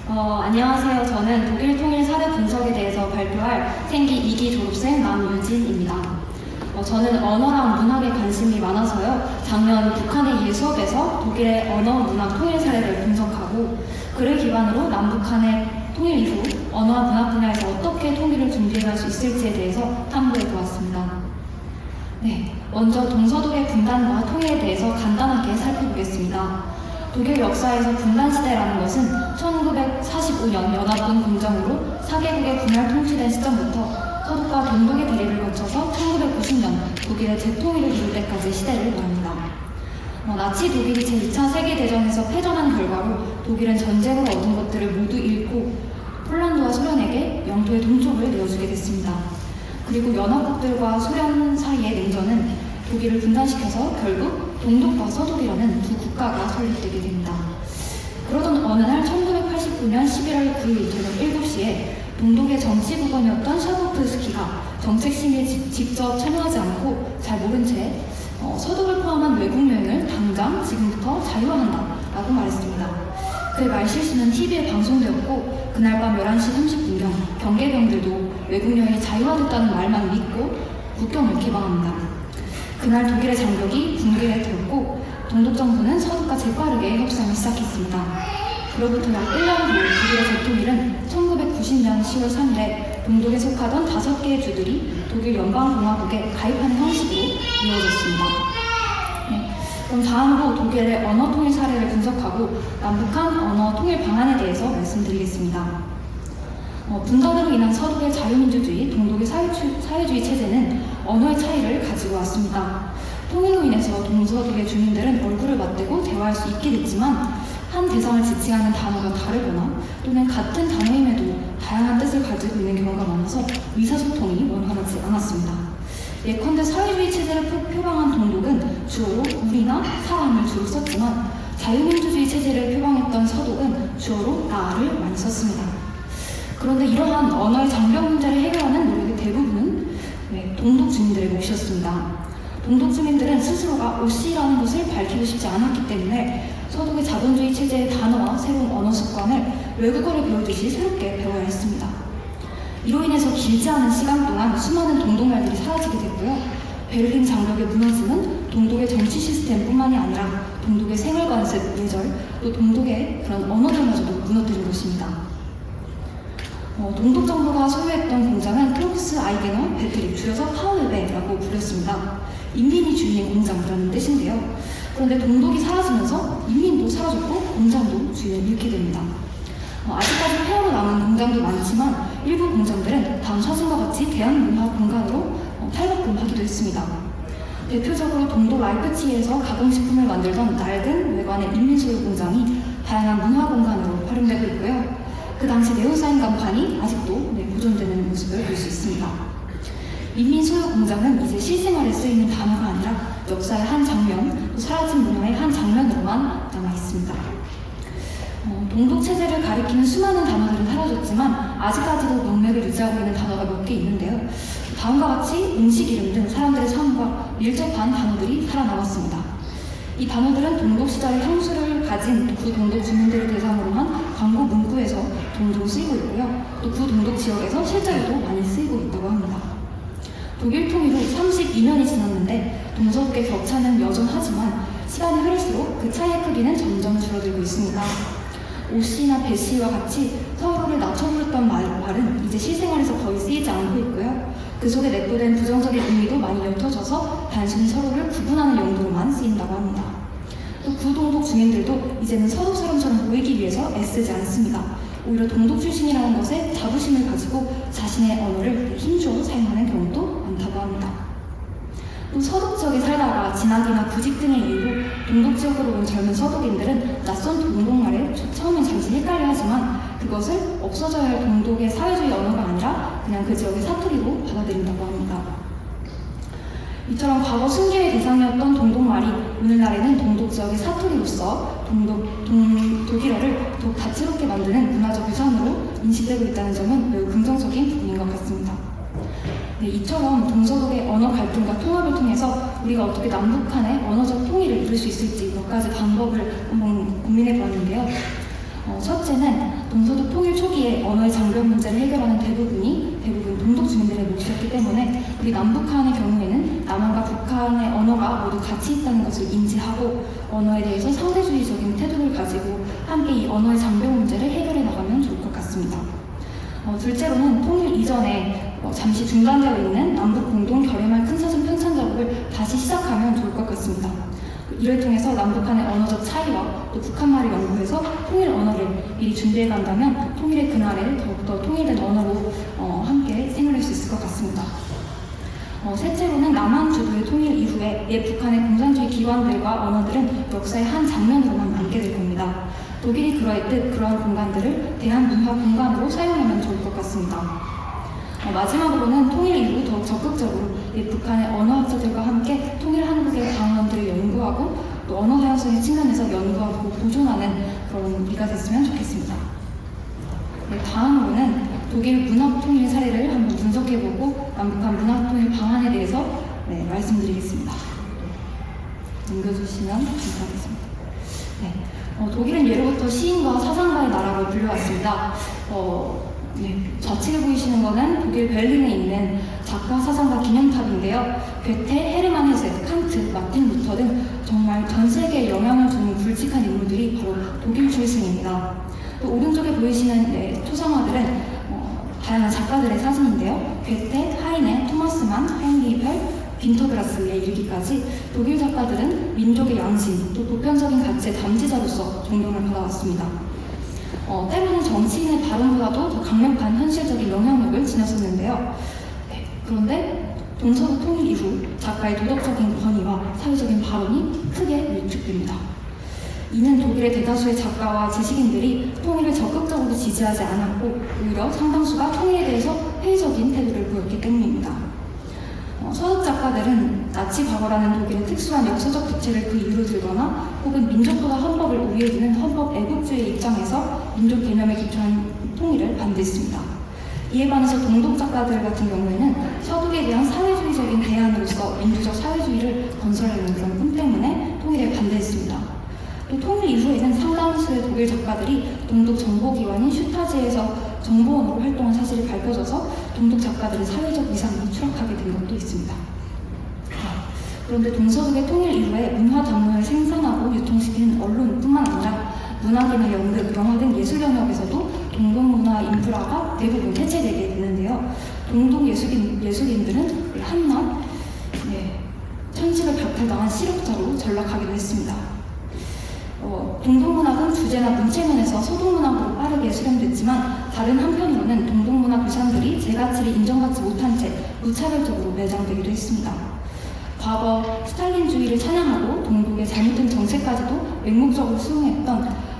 안녕하세요. 저는 독일 통일 사례 분석에 대해서 발표할 생기 2기 졸업생 남유진입니다. 저는 언어랑 문학에 관심이 많아서요. 작년 북한에 의해 수업에서 독일의 언어, 문학 통일 사례를 분석하고 그를 기반으로 남북한의 통일 이후 언어와 문학 분야에서 어떻게 통일을 준비해갈 수 있을지에 대해서 탐구해 보았습니다. 네, 먼저 동서독의 분단과 통일에 대해서 간단하게 살펴보겠습니다. 독일 역사에서 분단시대라는 것은 1945년 연합군 공정으로 4개국의 분열 통치된 시점부터 서독과 동독의 대립을 거쳐서 1990년 독일의 재통일을 이룰 때까지 시대를 말합니다. 나치 독일이 제2차 세계대전에서 패전한 결과로 독일은 전쟁으로 얻은 것들을 모두 잃고 폴란드와 소련에게 영토의 동쪽을 내어주게 됐습니다. 그리고 연합국들과 소련 사이의 냉전은 독일을 분단시켜서 결국 동독과 서독이라는 두 국가가 설립되게 됩니다. 그러던 어느 날 1989년 11월 9일 저녁 7시에 동독의 정치국원이었던 샤도프스키가 정책심의에 직접 참여하지 않고 잘 모른 채 서독을 포함한 외국 여행을 당장 지금부터 자유화한다 라고 말했습니다. 그의 말실수는 TV에 방송되었고 그날 밤 11시 30분경 경계병들도 외국 여행이 자유화됐다는 말만 믿고 국경을 개방합니다. 그날 독일의 장벽이 붕괴되었고 동독 정부는 서독과 재빠르게 협상을 시작했습니다. 그로부터 약 1년 후 독일의 재통일은 1990년 10월 3일에 동독에 속하던 5개의 주들이 독일 연방공화국에 가입하는 형식으로 이루어졌습니다. 그럼 다음으로 독일의 언어 통일 사례를 분석하고 남북한 언어 통일 방안에 대해서 말씀드리겠습니다. 분단으로 인한 서독의 자유민주주의, 동독의 사회주의 체제는 언어의 차이를 가지고 왔습니다. 통일로 인해서 동서독의 주민들은 얼굴을 맞대고 대화할 수 있게 됐지만 한 대상을 지칭하는 단어가 다르거나 또는 같은 단어임에도 다양한 뜻을 가지고 있는 경우가 많아서 의사소통이 원활하지 않았습니다. 예컨대 사회주의 체제를 표방한 동독은 주어로 우리나 사람을 주로 썼지만 자유민주주의 체제를 표방했던 서독은 주어로 나를 많이 썼습니다. 그런데 이러한 언어의 장벽 문제를 해결하는 노력의 대부분은 동독 주민들의 몫이었습니다. 동독 주민들은 스스로가 오씨라는 것을 밝히고 싶지 않았기 때문에 서독의 자본주의 체제의 단어와 새로운 언어 습관을 외국어를 배우듯이 새롭게 배워야 했습니다. 이로 인해서 길지 않은 시간 동안 수많은 동독 말들이 사라지게 됐고요. 베를린 장벽의 무너짐은 동독의 정치 시스템뿐만이 아니라 동독의 생활관습, 예절, 또 동독의 그런 언어들마저도 무너뜨린 것입니다. 동독 정부가 소유했던 공장은 크록스 아이게너 배터리, 줄여서 파울베라고 불렸습니다. 인민이 주인인 공장이라는 뜻인데요. 그런데 동독이 사라지면서 인민도 사라졌고 공장도 주인을 잃게 됩니다. 아직까지 폐허로 남은 공장도 많지만 일부 공장들은 다음 사진과 같이 대한문화공간으로 탈바꿈하기도 했습니다. 대표적으로 동독 라이프치히에서 가공식품을 만들던 낡은 외관의 인민소유 공장이 다양한 문화공간으로 활용되고 있고요. 그 당시 네오사인 간판이 아직도 보존되는 모습을 볼 수 있습니다. 인민소유 공장은 이제 실생활에 쓰이는 단어가 아니라 역사의 한 장면, 또 사라진 문화의 한 장면으로만 남아있습니다. 동독 체제를 가리키는 수많은 단어들은 사라졌지만 아직까지도 명맥을 유지하고 있는 단어가 몇 개 있는데요. 다음과 같이 음식 이름 등 사람들의 삶과 밀접한 단어들이 살아남았습니다. 이 단어들은 동독 시절의 향수를 가진 구 동독 주민들을 대상으로 한 광고 문구에서 종종 쓰이고 있고요. 또 구 동독 지역에서 실제로도 많이 쓰이고 있다고 합니다. 독일 통일 후 32년이 지났는데 동서독의 격차는 여전하지만 시간이 흐를수록 그 차이의 크기는 점점 줄어들고 있습니다. 오씨나 배씨와 같이 서로를 낮춰 부르던 말은 이제 실생활에서 거의 쓰이지 않고 있고요. 그 속에 내포된 부정적인 의미도 많이 옅어져서 단순히 서로를 구분하는 용도로만 쓰인다고 합니다. 또 구동독 주민들도 이제는 서독 사람처럼 보이기 위해서 애쓰지 않습니다. 오히려 동독 출신이라는 것에 자부심을 가지고 자신의 언어를 힘주어 사용하는 경우도 많다고 합니다. 또 서독 지역에 살다가 진학이나 구직 등의 이유로 동독 지역으로 온 젊은 서독인들은 낯선 동독말에 처음엔 잠시 헷갈려 하지만 그것을 없어져야 할 동독의 사회주의 언어가 아니라 그냥 그 지역의 사투리로 받아들인다고 합니다. 이처럼 과거 순교의 대상이었던 동독말이 오늘날에는 동독 지역의 사투리로서 독일어를 더욱 다채롭게 만드는 문화적 유산으로 인식되고 있다는 점은 매우 긍정적인 부분인 것 같습니다. 이처럼 동서독의 언어 갈등과 통합을 통해서 우리가 어떻게 남북한의 언어적 통일을 이룰 수 있을지 몇 가지 방법을 한번 고민해 보았는데요. 첫째는 동서독 통일 초기에 언어의 장벽 문제를 해결하는 대부분 동독 주민들의 몫이었기 때문에 우리 남북한의 경우에는 남한과 북한의 언어가 모두 같이 있다는 것을 인지하고 언어에 대해서 상대주의적인 태도를 가지고 함께 이 언어의 장벽 문제를 해결해 나가면 좋을 것 같습니다. 둘째로는 통일 이전에 잠시 중단되어 있는 남북 공동 결의말 큰 사전 편찬 작업을 다시 시작하면 좋을 것 같습니다. 이를 통해서 남북한의 언어적 차이와 또 북한말을 연구해서 통일 언어를 미리 준비해 간다면 통일의 그날에 더욱더 통일된 언어로 함께 생활할 수 있을 것 같습니다. 셋째로는 남한 주도의 통일 이후에 옛 북한의 공산주의 기관들과 언어들은 역사의 한 장면으로만 남게 될 겁니다. 독일이 그러했듯 그러한 공간들을 대한문화 공간으로 사용하면 좋을 것 같습니다. 마지막으로는 통일 이후 더욱 적극적으로 북한의 언어학자들과 함께 통일 한국의 방언들을 연구하고 또 언어 다양성의 측면에서 연구하고 보존하는 그런 우리가 됐으면 좋겠습니다. 다음으로는 독일 문학 통일 사례를 한번 분석해보고 남북한 문학 통일 방안에 대해서 말씀드리겠습니다. 넘겨주시면 감사하겠습니다. 독일은 예로부터 시인과 사상가의 나라로 불려왔습니다. 좌측에 보이시는 것은 독일 베를린에 있는 작가, 사상가 기념탑인데요. 괴테, 헤르만 헤세, 칸트, 마틴 루터 등 정말 전 세계에 영향을 주는 굵직한 인물들이 바로 독일 출신입니다. 또 오른쪽에 보이시는 초상화들은 다양한 작가들의 사진인데요. 괴테, 하이네, 토마스만, 하인리히펠, 빈터그라스에 이르기까지 독일 작가들은 민족의 양심, 또 보편적인 가치의 담지자로서 존경을 받아왔습니다. 때로는 정치인의 발언보다도 더 강력한 현실적인 영향력을 지녔었는데요. 그런데 동서독 통일 이후 작가의 도덕적인 권위와 사회적인 발언이 크게 위축됩니다. 이는 독일의 대다수의 작가와 지식인들이 통일을 적극적으로 지지하지 않았고 오히려 상당수가 통일에 대해서 회의적인 태도를 보였기 때문입니다. 서독 작가들은 나치 과거라는 독일의 특수한 역사적 부채를 그 이유로 들거나 혹은 민족보다 헌법을 우위에 두는 헌법 애국주의 입장에서 민족 개념에 기초한 통일을 반대했습니다. 이에 반해서 동독 작가들 같은 경우에는 서독에 대한 사회주의적인 대안으로서 민주적 사회주의를 건설하는 그런 꿈 때문에 통일에 반대했습니다. 또 통일 이후에는 상당수의 독일 작가들이 동독 정보기관인 슈타지에서 정보원으로 활동한 사실이 밝혀져서 동독 작가들의 사회적 위상이 추락하게 된 것도 있습니다. 그런데 동서독의 통일 이후에 문화 담론을 생산하고 유통시키는 언론뿐만 아니라 문학이나 연극, 영화 등 예술 영역에서도 동독문화 인프라가 대부분 해체되게 되는데요. 동독 예술인들은 한낱 천식을 박탈당한 실력자로 전락하기도 했습니다. 동독문학은 주제나 문체면에서 서독문학으로 빠르게 수렴됐지만 다른 한편으로는 동독문학 유산들이 제 가치를 인정받지 못한 채 무차별적으로 매장되기도 했습니다. 과거 스탈린주의를 찬양하고 동독의 잘못된 정책까지도 맹목적으로 수용했던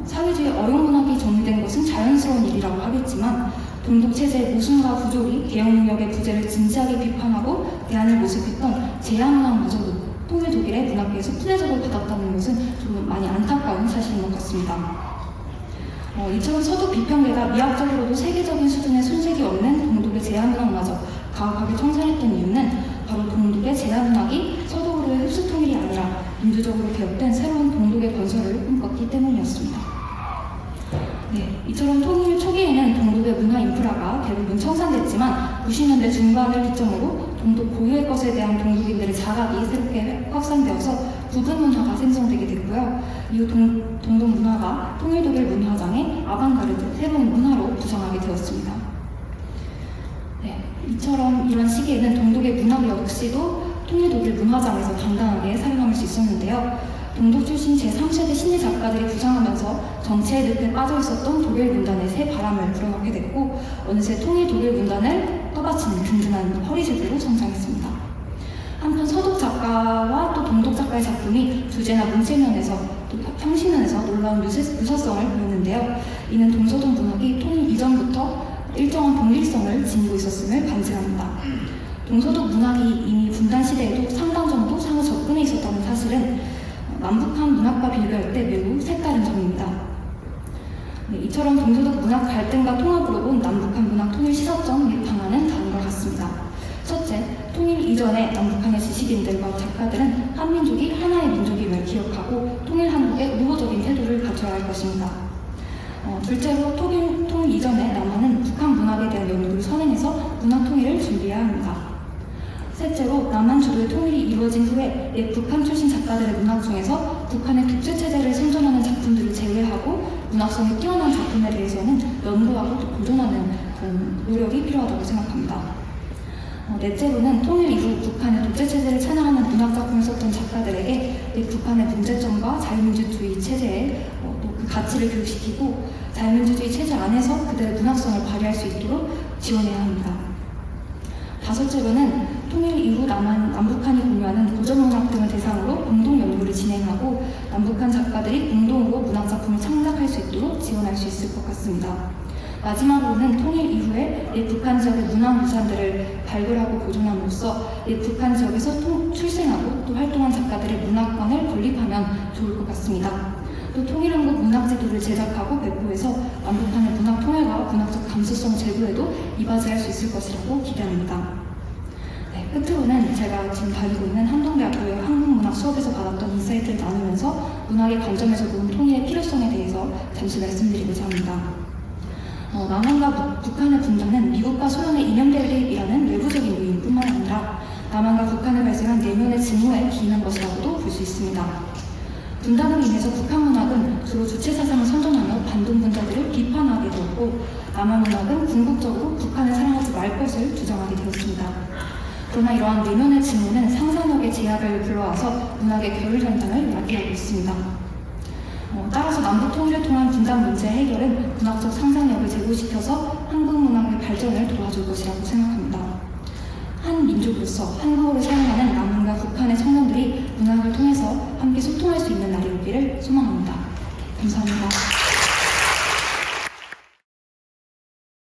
사회주의 어용문학이 정리된 것은 자연스러운 일이라고 하겠지만 동독 체제의 모순과 부조리, 개혁 능력의 부재를 진지하게 비판하고 대안을 모색했던 제야문학마저도 통일 독일의 문학계에서 푸대접을 받았다는 것은 좀 많이 안타까운 사실인 것 같습니다. 이처럼 서독 비평계가 미학적으로도 세계적인 수준의 손색이 없는 동독의 제야문학마저 가혹하게 청산했던 이유는 바로 동독의 제야문학이 서독으로의 흡수 통일이 아니라 민주적으로 개혁된 새로운 동독의 건설을 꿈꿨기 때문이었습니다. 이처럼 통일 초기에는 동독의 문화 인프라가 대부분 청산됐지만 90년대 중반을 기점으로 동독 고유의 것에 대한 동독인들의 자각이 새롭게 확산되어서 부분 문화가 생성되게 됐고요. 이후 동독 문화가 통일 독일 문화장의 아방가르드 새로운 문화로 구성하게 되었습니다. 이처럼 이런 시기에는 동독의 문학 역시도 통일 독일 문화장에서 당당하게 살아남을 수 있었는데요. 동독 출신 제3세대 신예 작가들이 부상하면서 정체의 늪에 빠져 있었던 독일 문단에 새 바람을 불어넣게 됐고 어느새 통일 독일 문단을 떠받치는 든든한 허리세대로 성장했습니다. 한편 서독 작가와 또 동독 작가의 작품이 주제나 문체면에서 또 형식면에서 놀라운 유사성을 보였는데요. 이는 동서독 문학이 통일 이전부터 일정한 동일성을 지니고 있었음을 반증합니다. 동서독 문학이 이미 분단 시대에도 상당 정도 상호 접근해 있었다는 사실은 남북한 문학과 비교할 때 매우 색다른 점입니다. 이처럼 동서독 문학 갈등과 통합으로 본 남북한 문학 통일 시사점 및 방안은 다음과 같습니다. 첫째, 통일 이전에 남북한의 지식인들과 작가들은 한민족이 하나의 민족임을 기억하고 통일 한국에 우호적인 태도를 갖춰야 할 것입니다. 둘째로 통일 이전에 남한은 북한 문학에 대한 연구를 선행해서 문학 통일을 준비해야 합니다. 셋째로 남한 주도의 통일이 이루어진 후에 옛 북한 출신 작가들의 문학 중에서 북한의 독재체제를 선전하는 작품들을 제외하고 문학성이 뛰어난 작품에 대해서는 연구하고 또 보존하는 그런 노력이 필요하다고 생각합니다. 넷째로는 통일 이후 북한의 독재체제를 찬양하는 문학작품을 썼던 작가들에게 옛 북한의 문제점과 자유민주주의 체제에 또 그 가치를 교육시키고 자유민주주의 체제 안에서 그들의 문학성을 발휘할 수 있도록 지원해야 합니다. 다섯째로는 통일 이후 남북한이 공유하는 고전문학 등을 대상으로 공동 연구를 진행하고 남북한 작가들이 공동으로 문학작품을 창작할 수 있도록 지원할 수 있을 것 같습니다. 마지막으로는 통일 이후에 옛 북한 지역의 문화유산들을 발굴하고 보존함으로써 옛 북한 지역에서 출생하고 또 활동한 작가들의 문학관을 건립하면 좋을 것 같습니다. 또 통일한국 문학제도를 제작하고 배포해서 남북한의 문학 통일과 문학적 감수성 제고에도 이바지할 수 있을 것이라고 기대합니다. 네, 끝으로는 제가 지금 다니고 있는 한동대학교의 한국문학 수업에서 받았던 인사이트를 나누면서 문학의 관점에서 본 통일의 필요성에 대해서 잠시 말씀드리고자 합니다. 남한과 북한의 분단은 미국과 소련의 이념 대립이라는 외부적인 요인뿐만 아니라 남한과 북한에 발생한 내면의 증오에 기인한 것이라고도 볼 수 있습니다. 분단으로 인해서 북한 문학은 주로 주체 사상을 선전하며 반동분자들을 비판하게 되었고 남한 문학은 궁극적으로 북한을 사랑하지 말 것을 주장하게 되었습니다. 그러나 이러한 내면의 증오는 상상력의 제약을 불러와서 문학의 결 현상을 야기하고 있습니다. 따라서 남북 통일을 통한 분단 문제 해결은 문학적 상상력을 제고시켜서 한국 문학의 발전을 도와줄 것이라고 생각합니다. 한 민족으로서 한국어를 사용하는 남한과 북한의 청년들이 문학을 통해서 함께 소통할 수 있는 날이 오기를 소망합니다. 감사합니다.